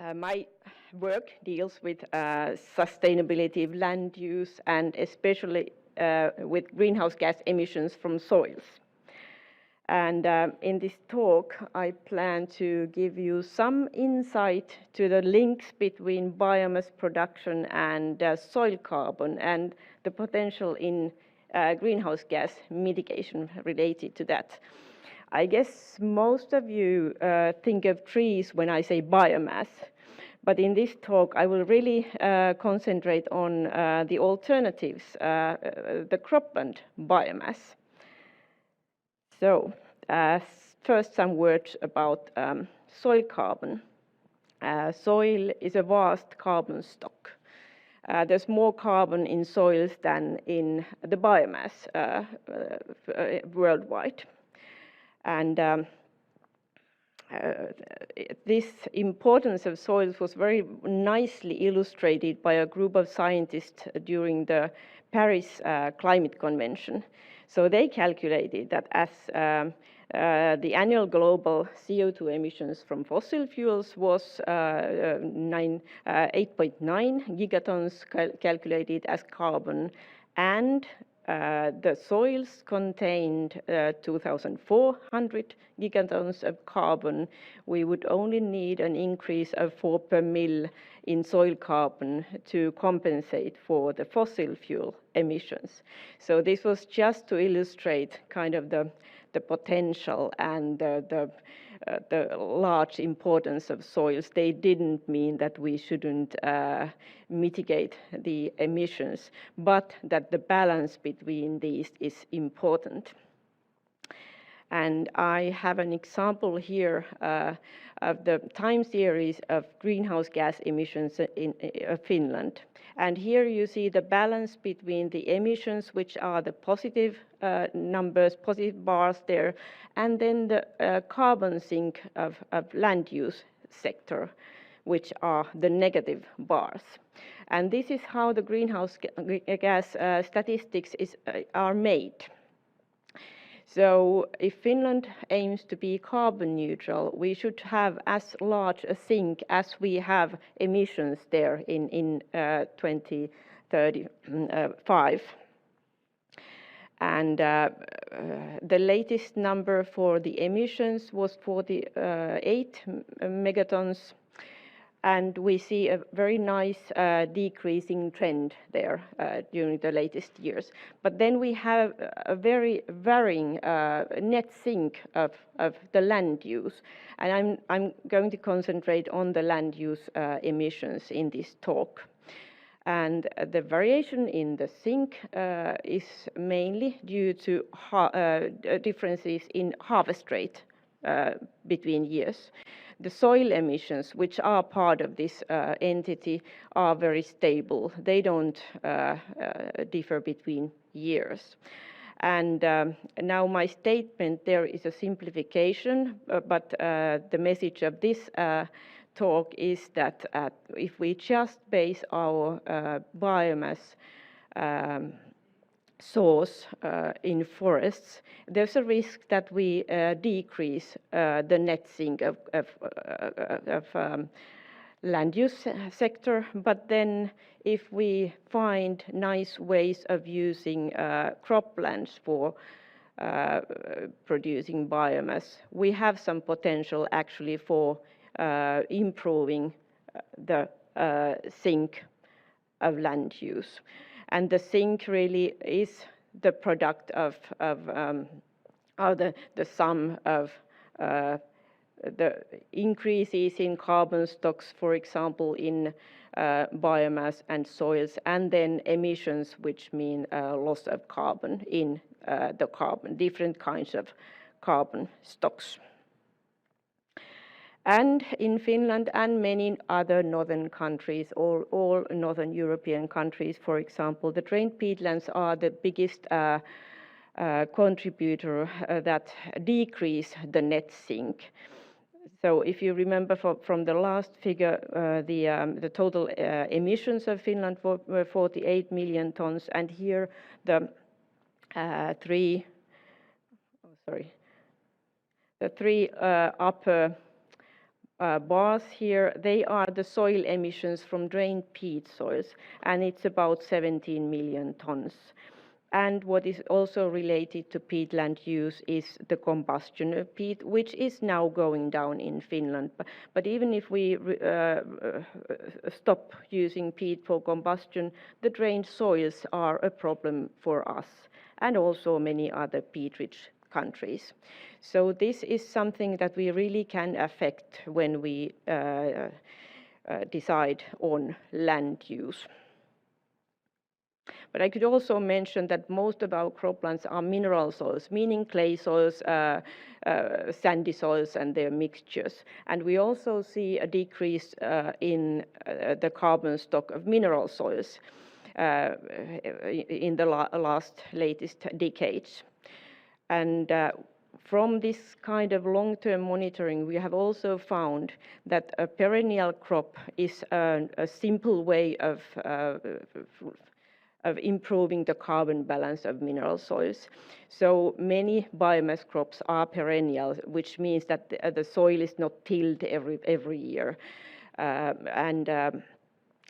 My work deals with sustainability of land use and especially with greenhouse gas emissions from soils. And in this talk, I plan to give you some insight to the links between biomass production and soil carbon and the potential in greenhouse gas mitigation related to that. I guess most of you think of trees when I say biomass, but in this talk I will really concentrate on the alternatives, the cropland biomass. So first some words about soil carbon. Soil is a vast carbon stock. There's more carbon in soils than in the biomass worldwide. And this importance of soils was very nicely illustrated by a group of scientists during the Paris Climate Convention. So they calculated that as the annual global CO2 emissions from fossil fuels was 8.9 gigatons calculated as carbon, and the soils contained 2,400 gigatons of carbon, we would only need an increase of 4 per mil in soil carbon to compensate for the fossil fuel emissions. So this was just to illustrate kind of the potential and the large importance of soils. They didn't mean that we shouldn't mitigate the emissions, but that the balance between these is important. And I have an example here of the time series of greenhouse gas emissions in Finland. And here you see the balance between the emissions, which are the positive numbers, positive bars there, and then the carbon sink of land use sector, which are the negative bars. And this is how the greenhouse gas statistics are made. So if Finland aims to be carbon neutral, we should have as large a sink as we have emissions there in 2035. And the latest number for the emissions was 48 megatons. And we see a very nice decreasing trend there during the latest years. But then we have a very varying net sink of the land use. And I'm going to concentrate on the land use emissions in this talk. And the variation in the sink is mainly due to differences in harvest rate between years. The soil emissions, which are part of this entity, are very stable. They don't differ between years. And now my statement there is a simplification, but the message of this talk is that if we just base our biomass source in forests, there's a risk that we decrease the net sink of land use sector. But then if we find nice ways of using croplands for producing biomass, we have some potential actually for improving the sink of land use. And the sink really is the product of the sum of the increases in carbon stocks, for example, in biomass and soils, and then emissions, which mean loss of carbon in the different kinds of carbon stocks. And in Finland and many other northern countries, all northern European countries, for example, the drained peatlands are the biggest contributor that decrease the net sink. So if you remember from the last figure, the total emissions of Finland were 48 million tons, and here the three upper bars here, they are the soil emissions from drained peat soils, and it's about 17 million tons. And what is also related to peatland use is the combustion of peat, which is now going down in Finland. But even if we stop using peat for combustion, the drained soils are a problem for us and also many other peat-rich countries. So this is something that we really can affect when we decide on land use. But I could also mention that most of our croplands are mineral soils, meaning clay soils, sandy soils and their mixtures. And we also see a decrease in the carbon stock of mineral soils in the latest decades. And from this kind of long-term monitoring, we have also found that a perennial crop is a simple way of improving the carbon balance of mineral soils. So many biomass crops are perennial, which means that the soil is not tilled every year.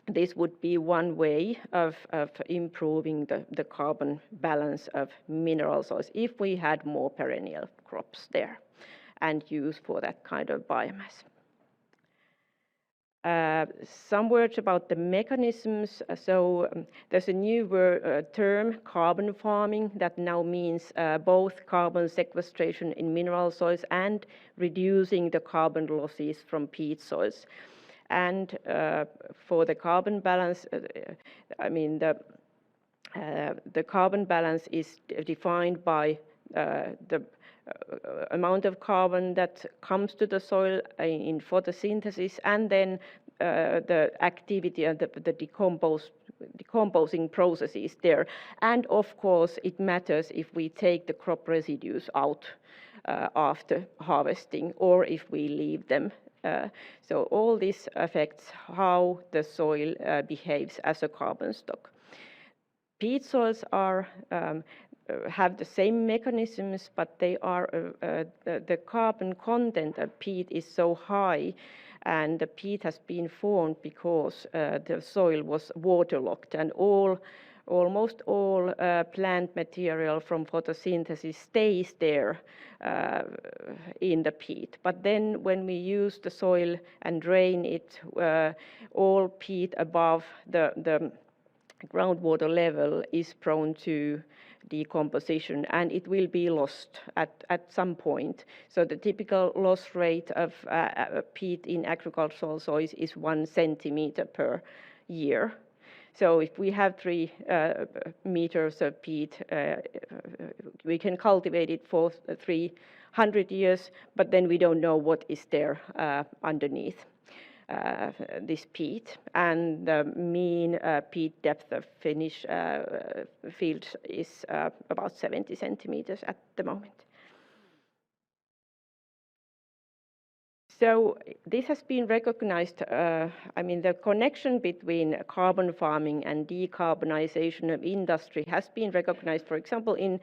This would be one way of improving the carbon balance of mineral soils if we had more perennial crops there and use for that kind of biomass. Some words about the mechanisms. So there's a new term, carbon farming, that now means both carbon sequestration in mineral soils and reducing the carbon losses from peat soils. And for the carbon balance, I mean, the carbon balance is defined by the amount of carbon that comes to the soil in photosynthesis, and then the activity and the decomposing processes there. And of course, it matters if we take the crop residues out after harvesting or if we leave them. So all this affects how the soil behaves as a carbon stock. Peat soils are have the same mechanisms, but they are the carbon content of peat is so high, and the peat has been formed because the soil was waterlogged, and almost all plant material from photosynthesis stays there in the peat. But then when we use the soil and drain it, all peat above the groundwater level is prone to decomposition, and it will be lost at some point. So the typical loss rate of peat in agricultural soils is 1 centimeter per year. So if we have 3 meters of peat, we can cultivate it for 300 years, but then we don't know what is there underneath this peat. And the mean peat depth of Finnish fields is about 70 centimeters at the moment. So this has been recognized, the connection between carbon farming and decarbonization of industry has been recognized, for example, in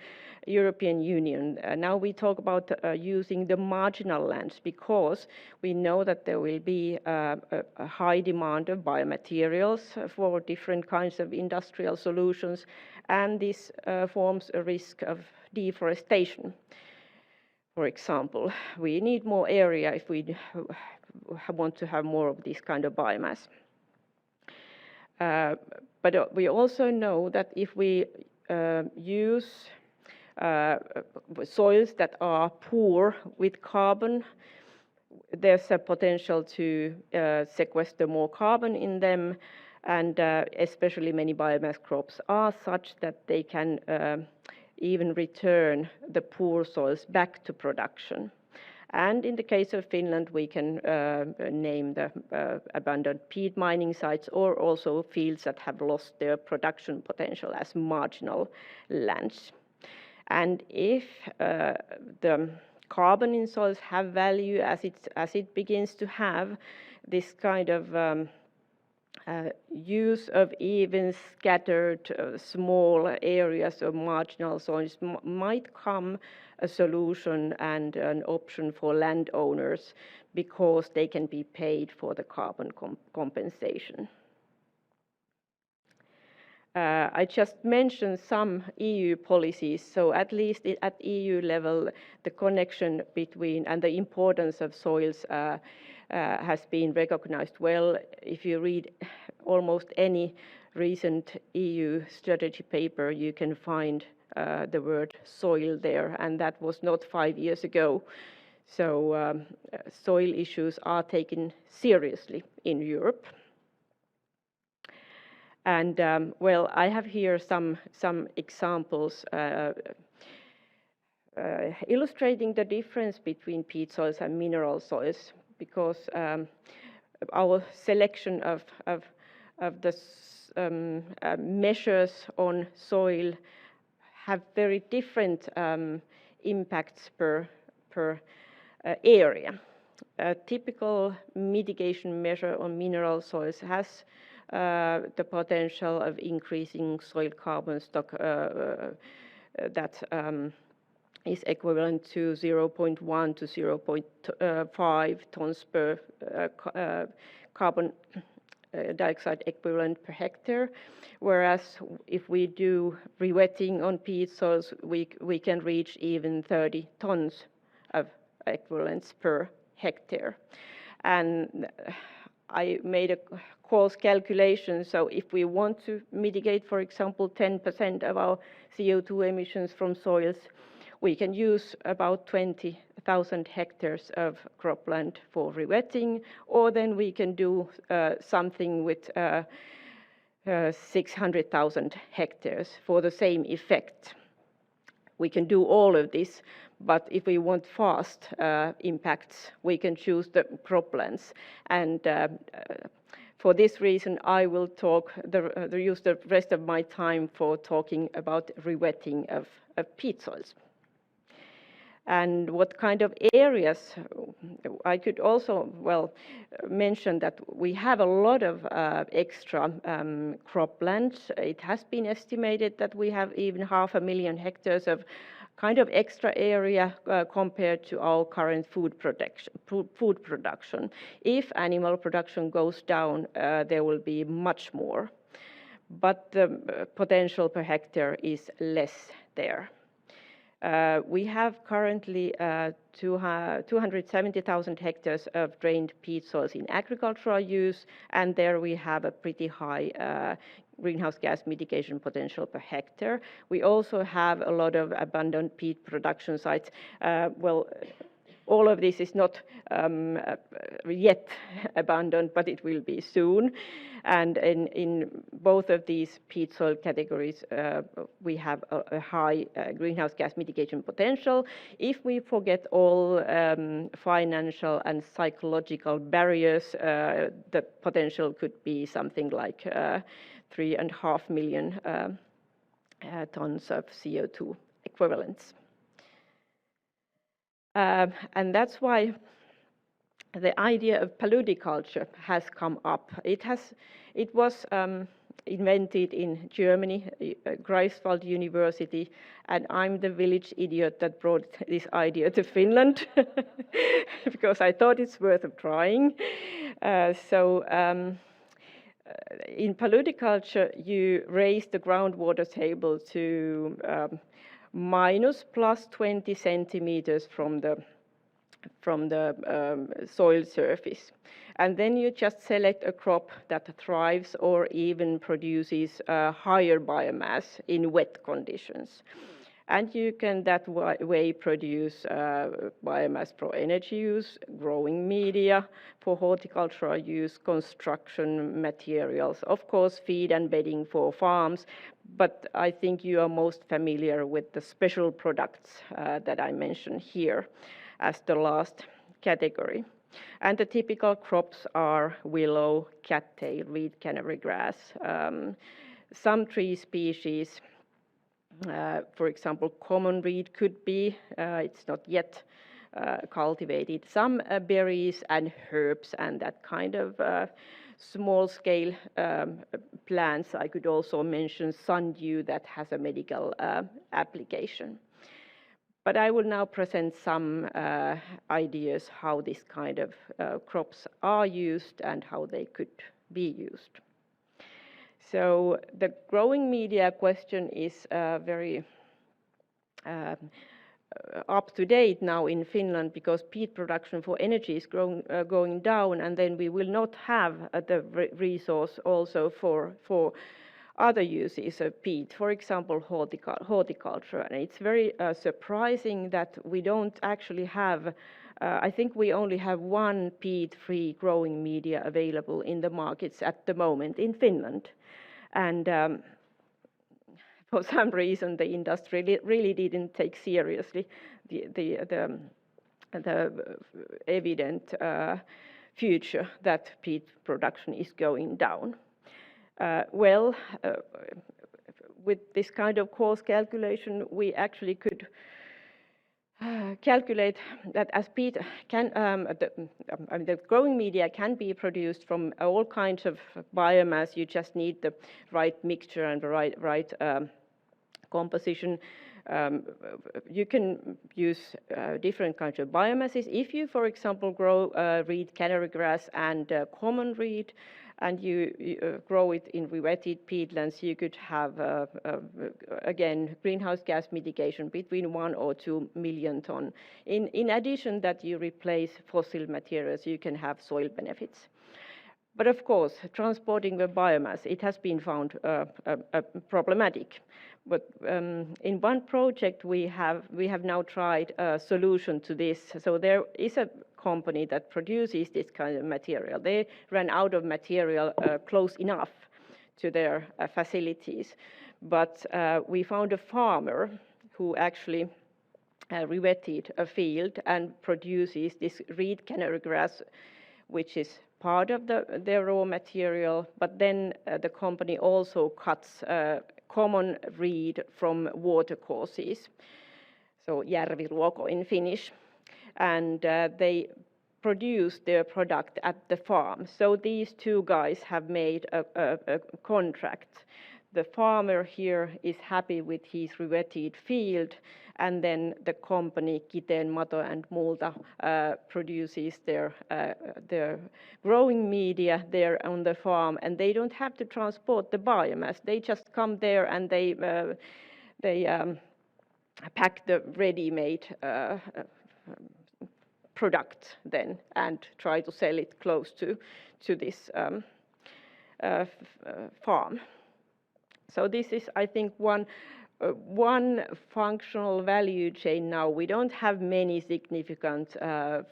European Union. Now we talk about using the marginal lands because we know that there will be a high demand of biomaterials for different kinds of industrial solutions, and this forms a risk of deforestation. For example, we need more area if we want to have more of this kind of biomass. But we also know that if we use soils that are poor with carbon, there's a potential to sequester more carbon in them, and especially many biomass crops are such that they can even return the poor soils back to production. And in the case of Finland, we can name the abandoned peat mining sites or also fields that have lost their production potential as marginal lands. And if the carbon in soils have value as it begins to have, this kind of use of even scattered small areas of marginal soils might come a solution and an option for landowners because they can be paid for the carbon compensation. I just mentioned some EU policies, so at least at EU level, the connection between and the importance of soils has been recognized well. If you read almost any recent EU strategy paper, you can find the word soil there, and that was not 5 years ago. So soil issues are taken seriously in Europe. And well, I have here some examples illustrating the difference between peat soils and mineral soils, because our selection of the measures on soil have very different impacts per area. A typical mitigation measure on mineral soils has the potential of increasing soil carbon stock that is equivalent to 0.1 to 0.5 tons per carbon dioxide equivalent per hectare, whereas if we do rewetting on peat soils, we can reach even 30 tons of equivalents per hectare. And I made a coarse calculation, so if we want to mitigate, for example, 10% of our CO2 emissions from soils, we can use about 20,000 hectares of cropland for rewetting, or then we can do something with 600,000 hectares for the same effect. We can do all of this, but if we want fast impacts, we can choose the croplands. And for this reason, I will use the rest of my time for talking about rewetting of peat soils. And what kind of areas, I could also, mention that we have a lot of extra croplands. It has been estimated that we have even 500,000 hectares of kind of extra area compared to our current food production. If animal production goes down, there will be much more, but the potential per hectare is less there. We have currently 270,000 hectares of drained peat soils in agricultural use, and there we have a pretty high greenhouse gas mitigation potential per hectare. We also have a lot of abandoned peat production sites. All of this is not yet abandoned, but it will be soon. And in both of these peat soil categories, we have a high greenhouse gas mitigation potential. If we forget all financial and psychological barriers, the potential could be something like 3.5 million tons of CO2 equivalents. And that's why the idea of paludiculture has come up. It was invented in Germany, Greifswald University, and I'm the village idiot that brought this idea to Finland because I thought it's worth trying. In paludiculture, you raise the groundwater table to minus plus 20 centimeters from the soil surface. And then you just select a crop that thrives or even produces higher biomass in wet conditions. And you can that way produce biomass for energy use, growing media, for horticultural use, construction materials, of course feed and bedding for farms, but I think you are most familiar with the special products that I mentioned here as the last category. And the typical crops are willow, cattail, reed, canary grass, some tree species. For example, common reed could be, it's not yet cultivated, some berries and herbs and that kind of small-scale plants. I could also mention sundew that has a medical application. But I will now present some ideas how this kind of crops are used and how they could be used. So the growing media question is very up to date now in Finland, because peat production for energy is going down, and then we will not have the resource also for other uses of peat, for example, horticulture. And it's very surprising that we don't actually have, I think we only have one peat-free growing media available in the markets at the moment in Finland. And for some reason, the industry really didn't take seriously the evident future that peat production is going down. With this kind of cost calculation, we actually could calculate that as peat can, the growing media can be produced from all kinds of biomass. You just need the right mixture and the right composition. You can use different kinds of biomasses. If you, for example, grow reed, canary grass, and common reed, and you grow it in rewetted peatlands, you could have, again, greenhouse gas mitigation between 1 or 2 million ton. In addition that you replace fossil materials, you can have soil benefits. But of course, transporting the biomass, it has been found problematic. But in one project, we have now tried a solution to this. So there is a company that produces this kind of material. They ran out of material close enough to their facilities. But we found a farmer who actually rewetted a field and produces this reed canary grass, which is part of their raw material, but then the company also cuts common reed from watercourses, so järviruoko in Finnish, and they produce their product at the farm. So these two guys have made a contract. The farmer here is happy with his rewetted field, and then the company Kiteen Mato and Multa produces their growing media there on the farm, and they don't have to transport the biomass. They just come there and they pack the ready-made product then and try to sell it close to this farm. So this is, I think, one functional value chain now. We don't have many significant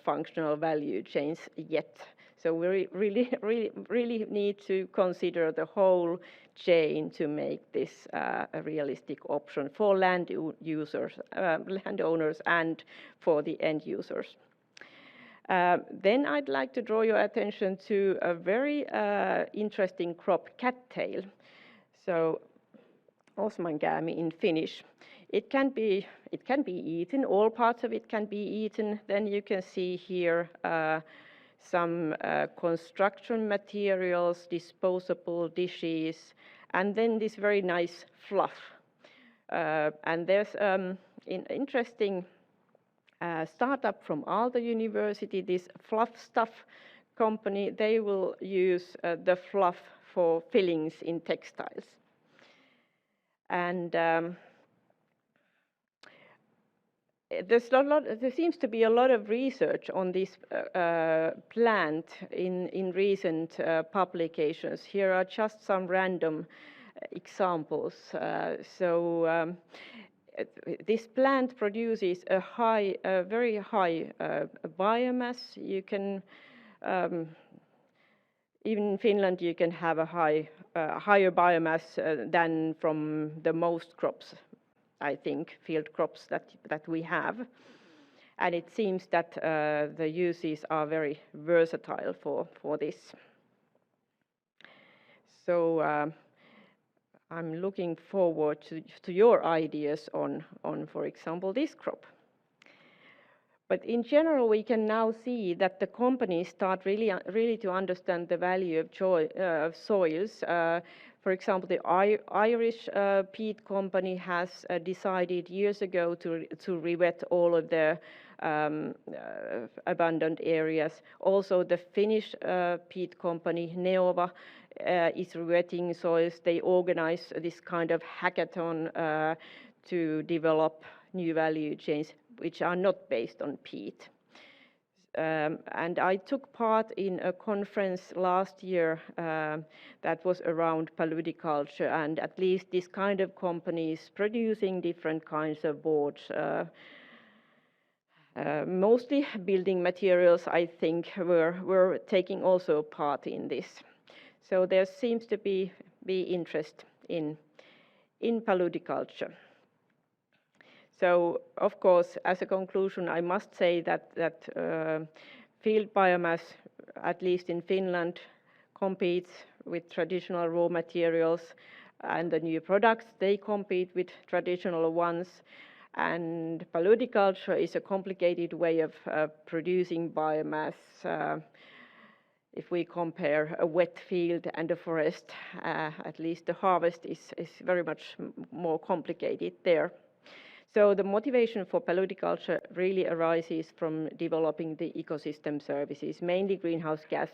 functional value chains yet. So we really need to consider the whole chain to make this a realistic option for landowners and for the end users. Then I'd like to draw your attention to a very interesting crop, cattail. So osmankäämi in Finnish. It can be eaten. All parts of it can be eaten. Then you can see here some construction materials, disposable dishes, and then this very nice fluff. And there's an interesting startup from Aalto University, this fluff stuff company. They will use the fluff for fillings in textiles. And there seems to be a lot of research on this plant in recent publications. Here are just some random examples. This plant produces a very high biomass. You can even in Finland, you can have a higher biomass than from the most crops, I think, field crops that we have. And it seems that the uses are very versatile for this. So I'm looking forward to your ideas on, for example, this crop. But in general, we can now see that the companies start really to understand the value of soils. For example, the Irish peat company has decided years ago to rewet all of their abandoned areas. Also, the Finnish peat company Neova is rewetting soils. They organize this kind of hackathon to develop new value chains which are not based on peat. And I took part in a conference last year that was around paludiculture, and at least this kind of companies producing different kinds of boards, mostly building materials, I think, were taking also part in this. So there seems to be interest in paludiculture. So, of course, as a conclusion, I must say that field biomass, at least in Finland, competes with traditional raw materials, and the new products, they compete with traditional ones. And paludiculture is a complicated way of producing biomass. If we compare a wet field and a forest, at least the harvest is very much more complicated there. So the motivation for paludiculture really arises from developing the ecosystem services, mainly greenhouse gas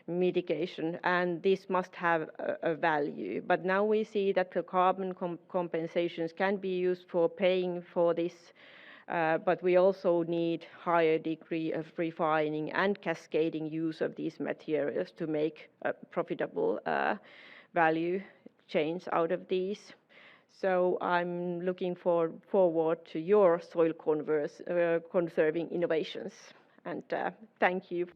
mitigation, and this must have a value. But now we see that the carbon compensations can be used for paying for this, but we also need higher degree of refining and cascading use of these materials to make a profitable value chains out of these. So I'm looking forward to your soil conserving innovations, and thank you.